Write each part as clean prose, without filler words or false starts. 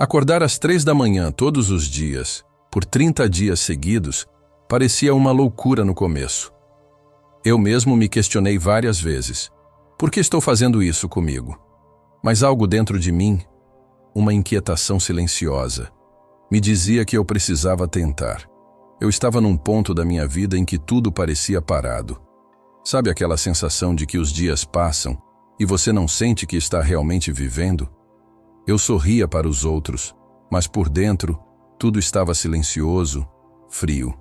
Acordar às 3 da manhã todos os dias, por 30 dias seguidos, parecia uma loucura no começo. Eu mesmo me questionei várias vezes. Por que estou fazendo isso comigo? Mas algo dentro de mim, uma inquietação silenciosa, me dizia que eu precisava tentar. Eu estava num ponto da minha vida em que tudo parecia parado. Sabe aquela sensação de que os dias passam e você não sente que está realmente vivendo? Eu sorria para os outros, mas por dentro, tudo estava silencioso, frio,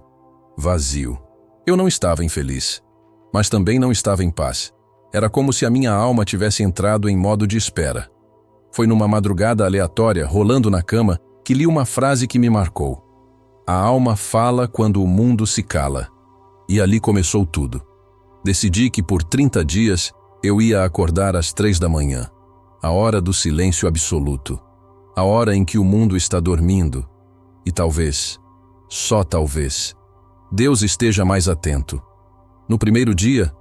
vazio. Eu não estava infeliz, mas também não estava em paz. Era como se a minha alma tivesse entrado em modo de espera. Foi numa madrugada aleatória, rolando na cama, que li uma frase que me marcou. A alma fala quando o mundo se cala. E ali começou tudo. Decidi que por 30 dias eu ia acordar às 3 da manhã. A hora do silêncio absoluto. A hora em que o mundo está dormindo. E talvez, só talvez, Deus esteja mais atento. No primeiro dia,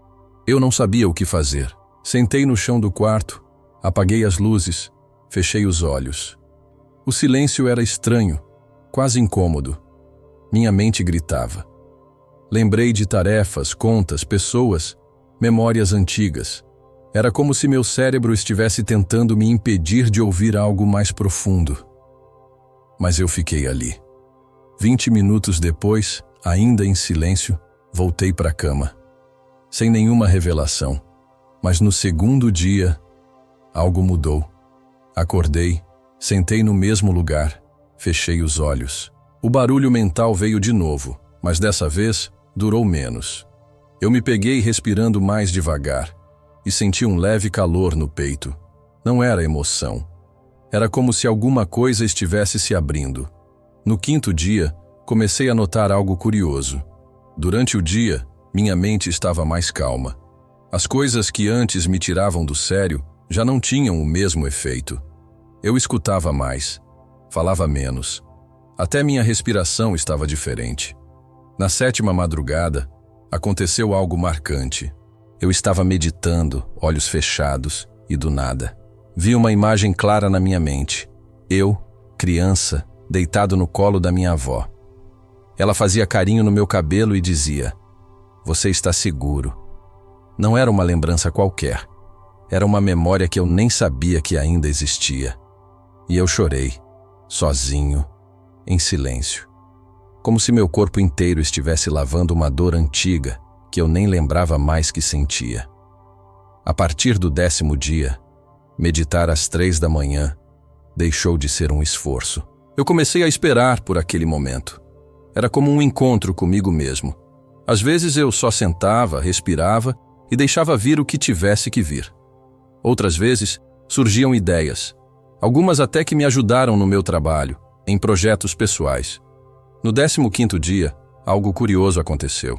eu não sabia o que fazer. Sentei no chão do quarto, apaguei as luzes, fechei os olhos. O silêncio era estranho, quase incômodo. Minha mente gritava. Lembrei de tarefas, contas, pessoas, memórias antigas. Era como se meu cérebro estivesse tentando me impedir de ouvir algo mais profundo. Mas eu fiquei ali. 20 minutos depois, ainda em silêncio, voltei para a cama. Sem nenhuma revelação. Mas no segundo dia, algo mudou. Acordei, sentei no mesmo lugar, fechei os olhos. O barulho mental veio de novo, mas dessa vez durou menos. Eu me peguei respirando mais devagar e senti um leve calor no peito. Não era emoção. Era como se alguma coisa estivesse se abrindo. No quinto dia, comecei a notar algo curioso. Durante o dia, minha mente estava mais calma. As coisas que antes me tiravam do sério já não tinham o mesmo efeito. Eu escutava mais, falava menos. Até minha respiração estava diferente. Na 7ª madrugada, aconteceu algo marcante. Eu estava meditando, olhos fechados, e do nada, vi uma imagem clara na minha mente. Eu, criança, deitado no colo da minha avó. Ela fazia carinho no meu cabelo e dizia: "Você está seguro." Não era uma lembrança qualquer. Era uma memória que eu nem sabia que ainda existia. E eu chorei, sozinho, em silêncio. Como se meu corpo inteiro estivesse lavando uma dor antiga que eu nem lembrava mais que sentia. A partir do 10º dia, meditar às 3 da manhã deixou de ser um esforço. Eu comecei a esperar por aquele momento. Era como um encontro comigo mesmo. Às vezes eu só sentava, respirava e deixava vir o que tivesse que vir. Outras vezes surgiam ideias, algumas até que me ajudaram no meu trabalho, em projetos pessoais. No 15º dia, algo curioso aconteceu.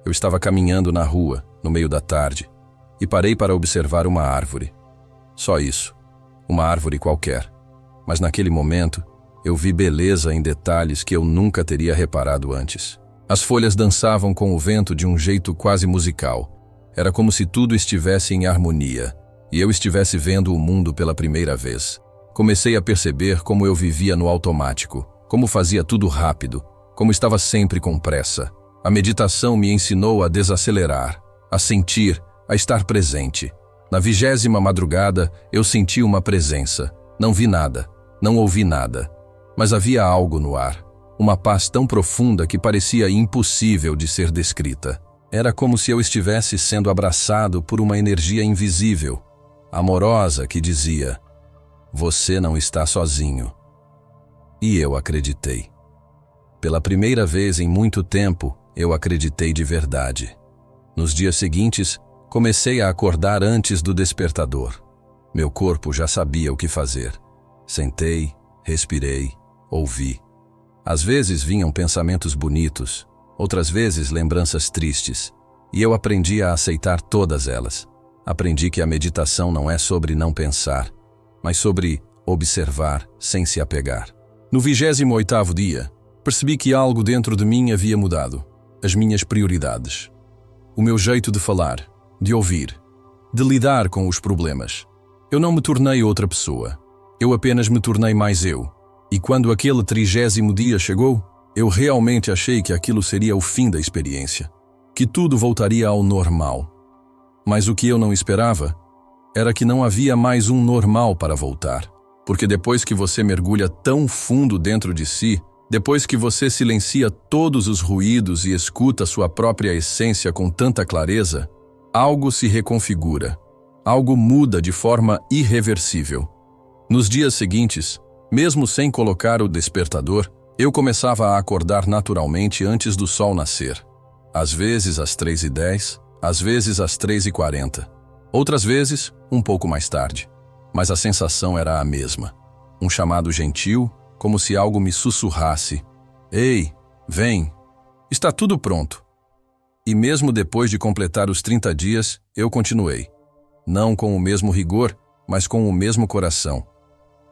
Eu estava caminhando na rua, no meio da tarde, e parei para observar uma árvore. Só isso, uma árvore qualquer. Mas naquele momento, eu vi beleza em detalhes que eu nunca teria reparado antes. As folhas dançavam com o vento de um jeito quase musical. Era como se tudo estivesse em harmonia, e eu estivesse vendo o mundo pela primeira vez. Comecei a perceber como eu vivia no automático, como fazia tudo rápido, como estava sempre com pressa. A meditação me ensinou a desacelerar, a sentir, a estar presente. Na 20ª madrugada, eu senti uma presença. Não vi nada, não ouvi nada, mas havia algo no ar. Uma paz tão profunda que parecia impossível de ser descrita. Era como se eu estivesse sendo abraçado por uma energia invisível, amorosa, que dizia: "Você não está sozinho." E eu acreditei. Pela primeira vez em muito tempo, eu acreditei de verdade. Nos dias seguintes, comecei a acordar antes do despertador. Meu corpo já sabia o que fazer. Sentei, respirei, ouvi. Às vezes vinham pensamentos bonitos, outras vezes lembranças tristes, e eu aprendi a aceitar todas elas. Aprendi que a meditação não é sobre não pensar, mas sobre observar sem se apegar. No 28º dia, percebi que algo dentro de mim havia mudado. As minhas prioridades. O meu jeito de falar, de ouvir, de lidar com os problemas. Eu não me tornei outra pessoa. Eu apenas me tornei mais eu. E quando aquele 30º dia chegou, eu realmente achei que aquilo seria o fim da experiência, que tudo voltaria ao normal. Mas o que eu não esperava era que não havia mais um normal para voltar, porque depois que você mergulha tão fundo dentro de si, depois que você silencia todos os ruídos e escuta sua própria essência com tanta clareza, algo se reconfigura, algo muda de forma irreversível. Nos dias seguintes, mesmo sem colocar o despertador, eu começava a acordar naturalmente antes do sol nascer. Às vezes às 3h10, às vezes às 3h40. Outras vezes, um pouco mais tarde. Mas a sensação era a mesma. Um chamado gentil, como se algo me sussurrasse. Ei, vem, está tudo pronto. E mesmo depois de completar os 30 dias, eu continuei. Não com o mesmo rigor, mas com o mesmo coração.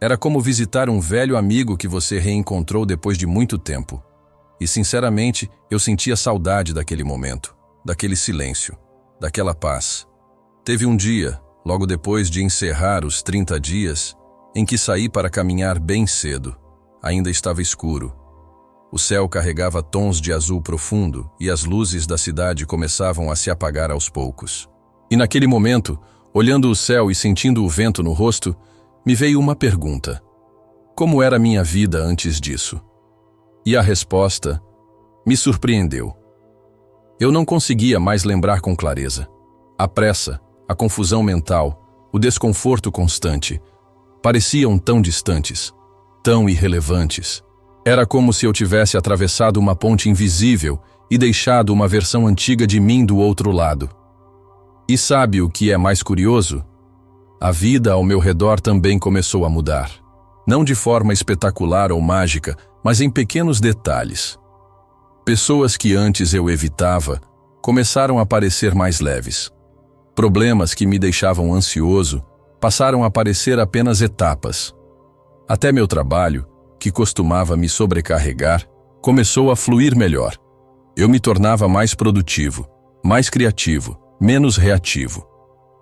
Era como visitar um velho amigo que você reencontrou depois de muito tempo. E sinceramente, eu sentia saudade daquele momento, daquele silêncio, daquela paz. Teve um dia, logo depois de encerrar os 30 dias, em que saí para caminhar bem cedo. Ainda estava escuro. O céu carregava tons de azul profundo e as luzes da cidade começavam a se apagar aos poucos. E naquele momento, olhando o céu e sentindo o vento no rosto, me veio uma pergunta. Como era minha vida antes disso? E a resposta me surpreendeu. Eu não conseguia mais lembrar com clareza. A pressa, a confusão mental, o desconforto constante, pareciam tão distantes, tão irrelevantes. Era como se eu tivesse atravessado uma ponte invisível e deixado uma versão antiga de mim do outro lado. E sabe o que é mais curioso? A vida ao meu redor também começou a mudar. Não de forma espetacular ou mágica, mas em pequenos detalhes. Pessoas que antes eu evitava começaram a parecer mais leves. Problemas que me deixavam ansioso passaram a parecer apenas etapas. Até meu trabalho, que costumava me sobrecarregar, começou a fluir melhor. Eu me tornava mais produtivo, mais criativo, menos reativo.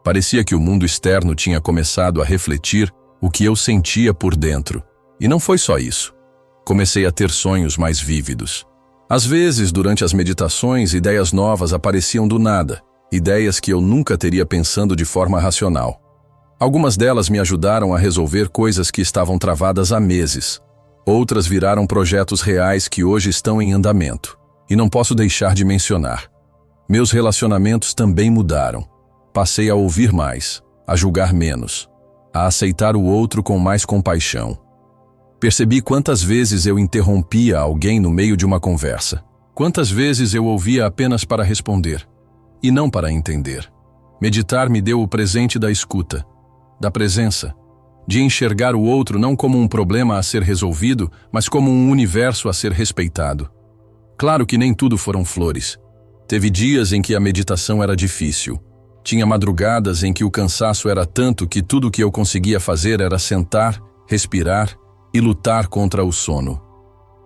Parecia que o mundo externo tinha começado a refletir o que eu sentia por dentro. E não foi só isso. Comecei a ter sonhos mais vívidos. Às vezes, durante as meditações, ideias novas apareciam do nada, ideias que eu nunca teria pensando de forma racional. Algumas delas me ajudaram a resolver coisas que estavam travadas há meses. Outras viraram projetos reais que hoje estão em andamento. E não posso deixar de mencionar. Meus relacionamentos também mudaram. Passei a ouvir mais, a julgar menos, a aceitar o outro com mais compaixão. Percebi quantas vezes eu interrompia alguém no meio de uma conversa. Quantas vezes eu ouvia apenas para responder, e não para entender. Meditar me deu o presente da escuta, da presença, de enxergar o outro não como um problema a ser resolvido, mas como um universo a ser respeitado. Claro que nem tudo foram flores. Teve dias em que a meditação era difícil. Tinha madrugadas em que o cansaço era tanto que tudo o que eu conseguia fazer era sentar, respirar e lutar contra o sono.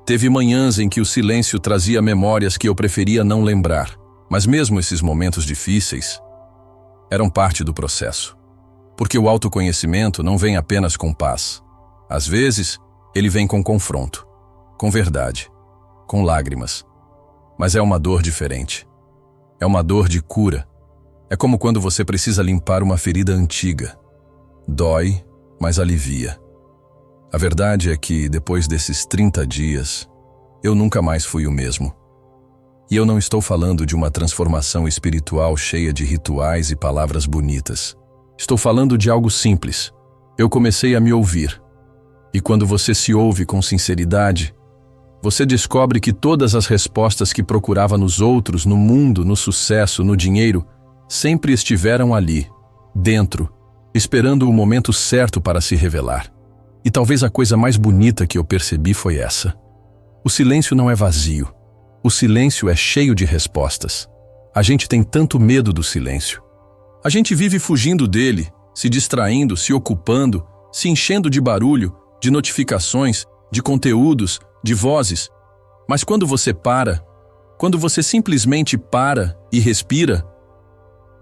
Teve manhãs em que o silêncio trazia memórias que eu preferia não lembrar, mas mesmo esses momentos difíceis eram parte do processo. Porque o autoconhecimento não vem apenas com paz. Às vezes, ele vem com confronto, com verdade, com lágrimas. Mas é uma dor diferente. É uma dor de cura. É como quando você precisa limpar uma ferida antiga. Dói, mas alivia. A verdade é que, depois desses 30 dias, eu nunca mais fui o mesmo. E eu não estou falando de uma transformação espiritual cheia de rituais e palavras bonitas. Estou falando de algo simples. Eu comecei a me ouvir. E quando você se ouve com sinceridade, você descobre que todas as respostas que procurava nos outros, no mundo, no sucesso, no dinheiro, sempre estiveram ali, dentro, esperando o momento certo para se revelar. E talvez a coisa mais bonita que eu percebi foi essa. O silêncio não é vazio. O silêncio é cheio de respostas. A gente tem tanto medo do silêncio. A gente vive fugindo dele, se distraindo, se ocupando, se enchendo de barulho, de notificações, de conteúdos, de vozes. Mas quando você para, quando você simplesmente para e respira,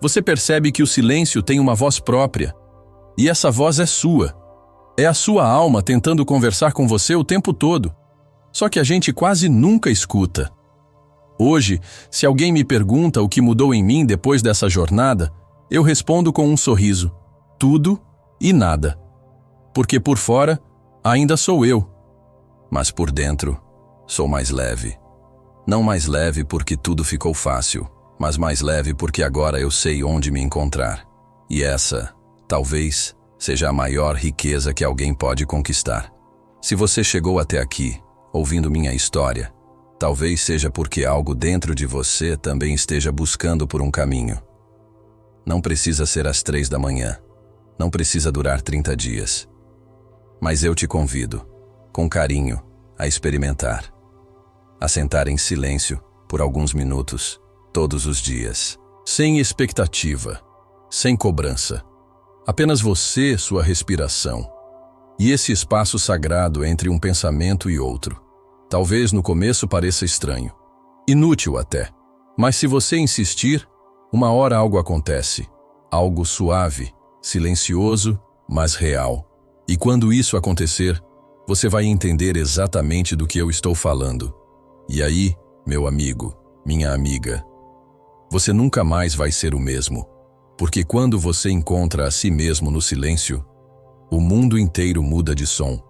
você percebe que o silêncio tem uma voz própria, e essa voz é sua. É a sua alma tentando conversar com você o tempo todo. Só que a gente quase nunca escuta. Hoje, se alguém me pergunta o que mudou em mim depois dessa jornada, eu respondo com um sorriso: tudo e nada. Porque por fora, ainda sou eu. Mas por dentro, sou mais leve. Não mais leve porque tudo ficou fácil, mas mais leve porque agora eu sei onde me encontrar. E essa, talvez, seja a maior riqueza que alguém pode conquistar. Se você chegou até aqui, ouvindo minha história, talvez seja porque algo dentro de você também esteja buscando por um caminho. Não precisa ser às 3 da manhã. Não precisa durar 30 dias. Mas eu te convido, com carinho, a experimentar. A sentar em silêncio por alguns minutos, todos os dias. Sem expectativa, sem cobrança. Apenas você, sua respiração. E esse espaço sagrado entre um pensamento e outro. Talvez no começo pareça estranho. Inútil até. Mas se você insistir, uma hora algo acontece. Algo suave, silencioso, mas real. E quando isso acontecer, você vai entender exatamente do que eu estou falando. E aí, meu amigo, minha amiga, você nunca mais vai ser o mesmo. Porque quando você encontra a si mesmo no silêncio, o mundo inteiro muda de som.